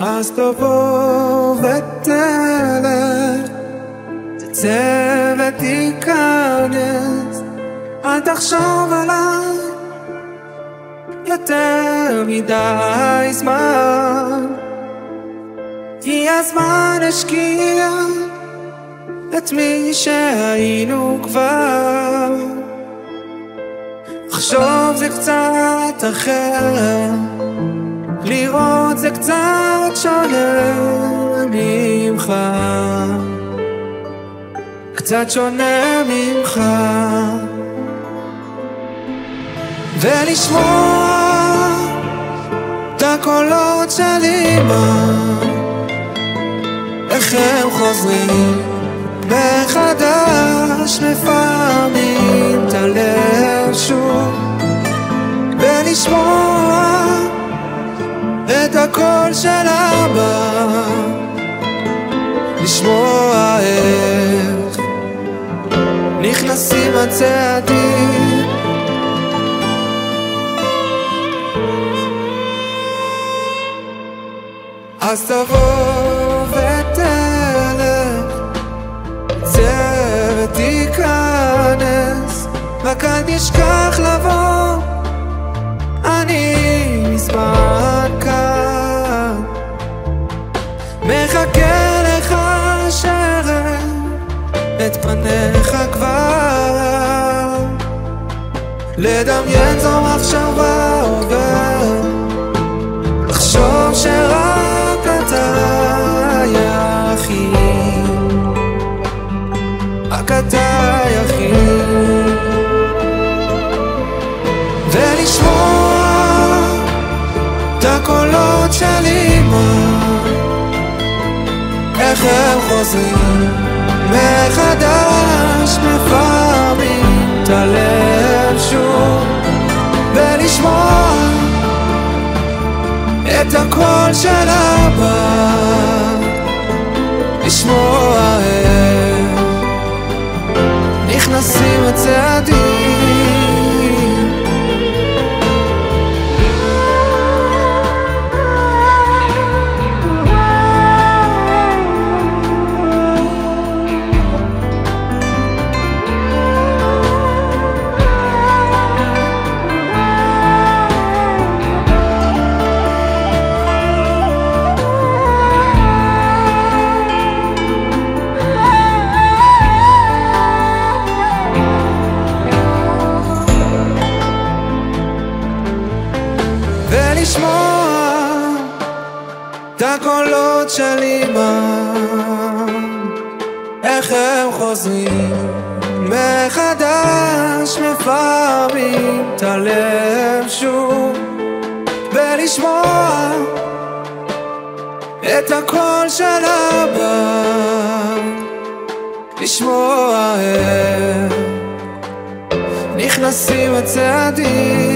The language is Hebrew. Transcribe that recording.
אז תבוא ותלך, תצא ותיכנס, אל תחשוב עליי יותר מדי זמן, כי הזמן השקיע את מי שהיינו כבר. לחשוב זה קצת אחר, לראות זה קצת שונה ממך, קצת שונה ממך. ולשמוע את הקולות של אמא, איך הם חוזרים מחדש, לפעמים את הלב שוב. ולשמוע את הקול של אבא, לשמוע איך נכנסים הצעדים. אז תבוא ותלך, צא ותיכנס, רק אל תשכח לבוא, אני מזמן כאן, מחכה לך שראה את פניך כבר. לדמיין זו מחשבה עובר, לחשוב שרק אתה יחיד, רק אתה יחיד. ולשמוע את הקולות של אמא, איך הם חוזרים מחדש, לפעמים את הלב שוב. ולשמוע את הקול של אבא, לשמוע איך נכנסים הצעדים. ולשמוע את הקולות של אמא, איך הם חוזרים מחדש, לפעמים את הלב שוב. ולשמוע את הקול של אבא, לשמוע איך נכנסים הצעדים.